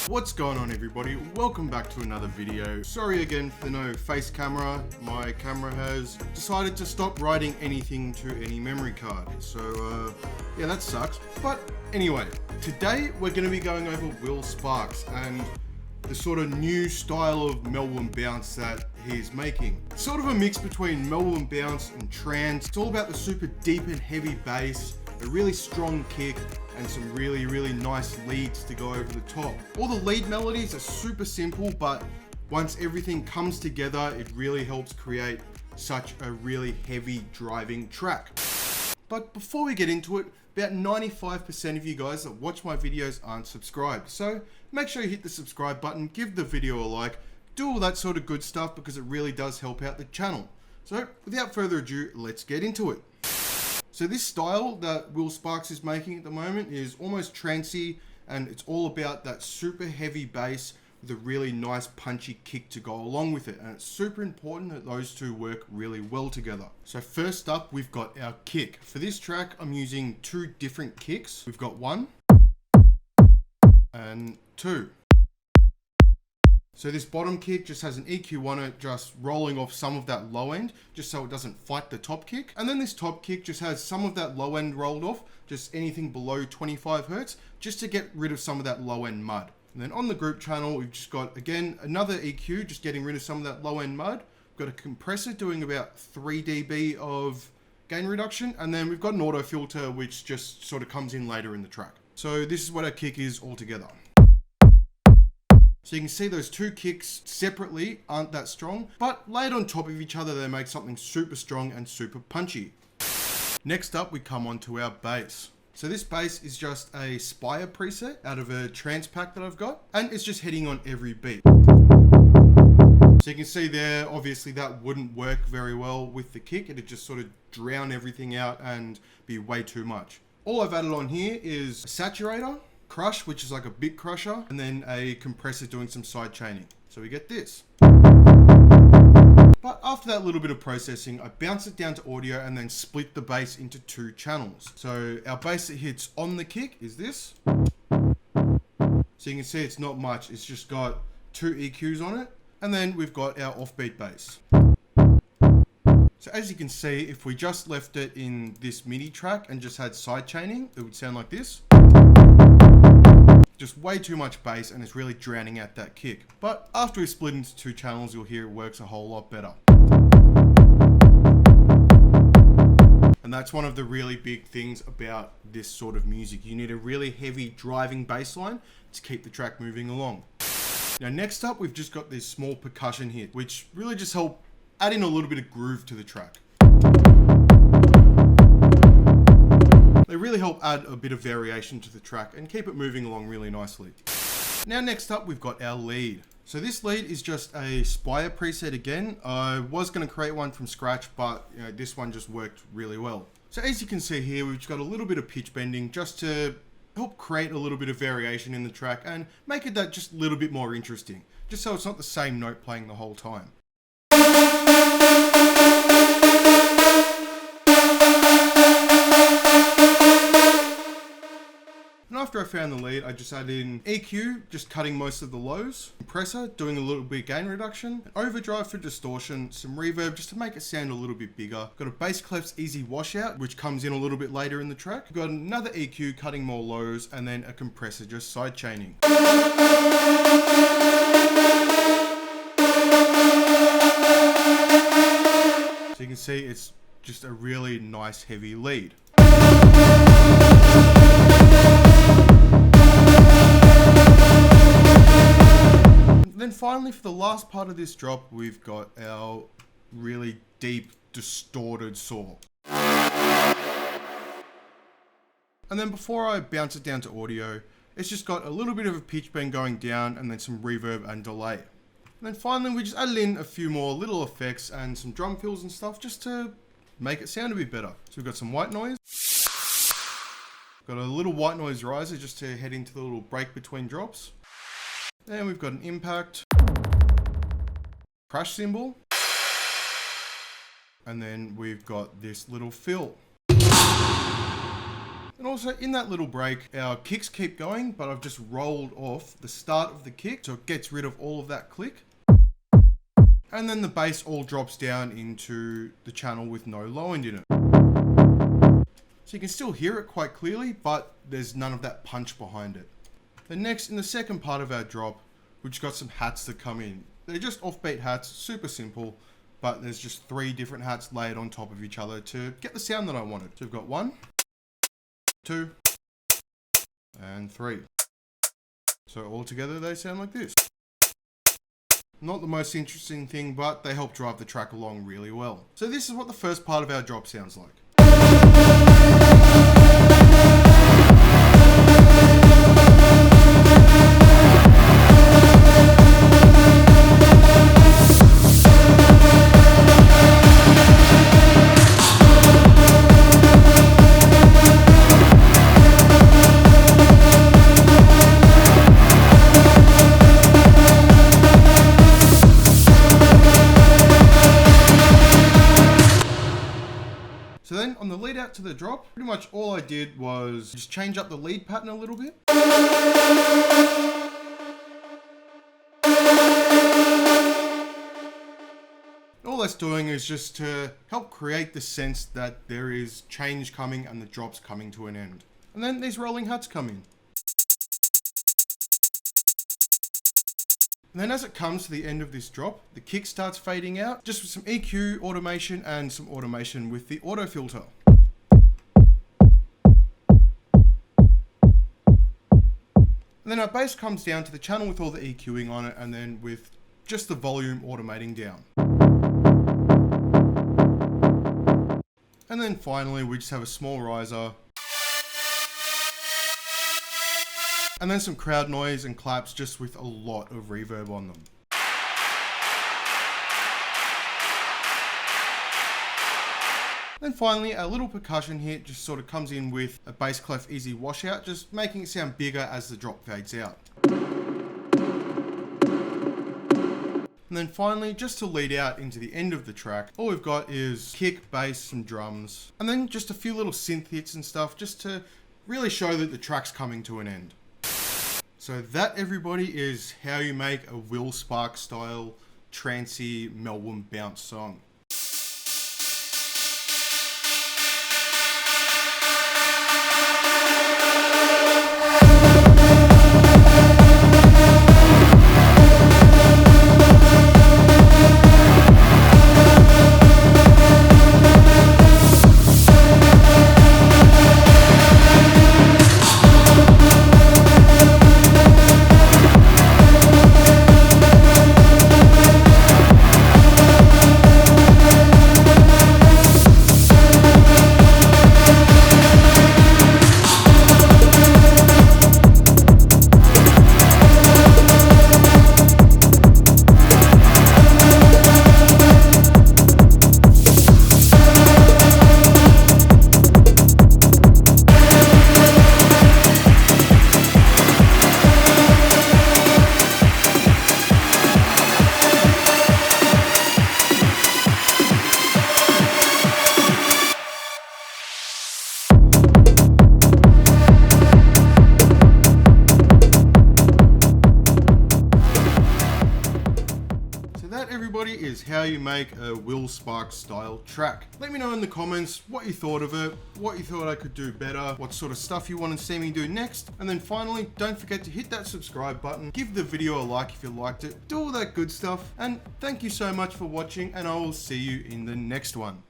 What's going on, everybody? Welcome back to another video. Sorry again for the no face camera. My camera has decided to stop writing anything to any memory card. So yeah, that sucks. But anyway, today we're going to be going over Will Sparks and the sort of new style of Melbourne bounce that he's making. It's sort of a mix between Melbourne bounce and trance. It's all about the super deep and heavy bass, a really strong kick, and some really nice leads to go over the top. All the lead melodies are super simple, but once everything comes together, it really helps create such a really heavy driving track. But before we get into it, about 95% of you guys that watch my videos aren't subscribed. So make sure you hit the subscribe button, give the video a like, do all that sort of good stuff because it really does help out the channel. So without further ado, let's get into it. So this style that Will Sparks is making at the moment is almost trancey, and it's all about that super heavy bass with a really nice punchy kick to go along with it. And it's super important that those two work really well together. So first up, we've got our kick. For this track, I'm using two different kicks. We've got 1 and 2. So this bottom kick just has an EQ on it, just rolling off some of that low end, just so it doesn't fight the top kick. And then this top kick just has some of that low end rolled off, just anything below 25 Hertz, just to get rid of some of that low end mud. And then on the group channel, we've just got, again, another EQ, just getting rid of some of that low end mud. We've got a compressor doing about 3 dB of gain reduction. And then we've got an auto filter, which just sort of comes in later in the track. So this is what our kick is altogether. So you can see those two kicks separately aren't that strong, but laid on top of each other, they make something super strong and super punchy. Next up, we come on to our bass. So this bass is just a Spire preset out of a trance pack that I've got, and it's just hitting on every beat. So you can see there, obviously that wouldn't work very well with the kick. It'd just sort of drown everything out and be way too much. All I've added on here is a saturator, crush, which is like a bit crusher, and then a compressor doing some side chaining. So we get this. But after that little bit of processing, I bounce it down to audio and then split the bass into 2 channels. So our bass that hits on the kick is this. So you can see it's not much, it's just got 2 EQs on it. And then we've got our offbeat bass. So as you can see, if we just left it in this MIDI track and just had side chaining, it would sound like this. Just way too much bass, and it's really drowning out that kick. But after we split into 2 channels, you'll hear it works a whole lot better. And that's one of the really big things about this sort of music. You need a really heavy driving bass line to keep the track moving along. Now next up, we've just got this small percussion here, which really just help add in a little bit of groove to the track. They really help add a bit of variation to the track and keep it moving along really nicely. Now next up, we've got our lead. So this lead is just a Spire preset again. I was going to create one from scratch, but this one just worked really well. So as you can see here, we've got a little bit of pitch bending just to help create a little bit of variation in the track and make it that just a little bit more interesting, just so it's not the same note playing the whole time. After I found the lead, I just added in EQ, just cutting most of the lows, compressor, doing a little bit of gain reduction, an overdrive for distortion, some reverb just to make it sound a little bit bigger. Got a bass clef's easy washout, which comes in a little bit later in the track. We've got another EQ cutting more lows, and then a compressor just side chaining. So you can see it's just a really nice heavy lead. Then finally, for the last part of this drop, we've got our really deep, distorted saw. And then before I bounce it down to audio, it's just got a little bit of a pitch bend going down and then some reverb and delay. And then finally, we just added in a few more little effects and some drum fills and stuff just to make it sound a bit better. So we've got some white noise. Got a little white noise riser just to head into the little break between drops. Then we've got an impact, crash cymbal, and then we've got this little fill. And also in that little break, our kicks keep going, but I've just rolled off the start of the kick, so it gets rid of all of that click. And then the bass all drops down into the channel with no low end in it. So you can still hear it quite clearly, but there's none of that punch behind it. Then next, in the second part of our drop, we've just got some hats that come in. They're just offbeat hats, super simple, but there's just 3 different hats laid on top of each other to get the sound that I wanted. So we've got 1, 2, and 3. So all together they sound like this. Not the most interesting thing, but they help drive the track along really well. So this is what the first part of our drop sounds like. So then on the lead out to the drop, pretty much all I did was just change up the lead pattern a little bit. All that's doing is just to help create the sense that there is change coming and the drop's coming to an end. And then these rolling hats come in. And then as it comes to the end of this drop, the kick starts fading out, just with some EQ automation and some automation with the auto filter. And then our bass comes down to the channel with all the EQing on it, and then with just the volume automating down. And then finally, we just have a small riser. And then some crowd noise and claps just with a lot of reverb on them. Then finally, a little percussion hit just sort of comes in with a bass clef easy washout, just making it sound bigger as the drop fades out. And then finally, just to lead out into the end of the track, all we've got is kick, bass, some drums, and then just a few little synth hits and stuff just to really show that the track's coming to an end. So that, everybody, is how you make a Will Sparks style trancey Melbourne bounce song. Is how you make a Will Sparks style track. Let me know in the comments what you thought of it, what you thought I could do better, what sort of stuff you want to see me do next. And then finally, don't forget to hit that subscribe button, give the video a like if you liked it, do all that good stuff. And thank you so much for watching, and I will see you in the next one.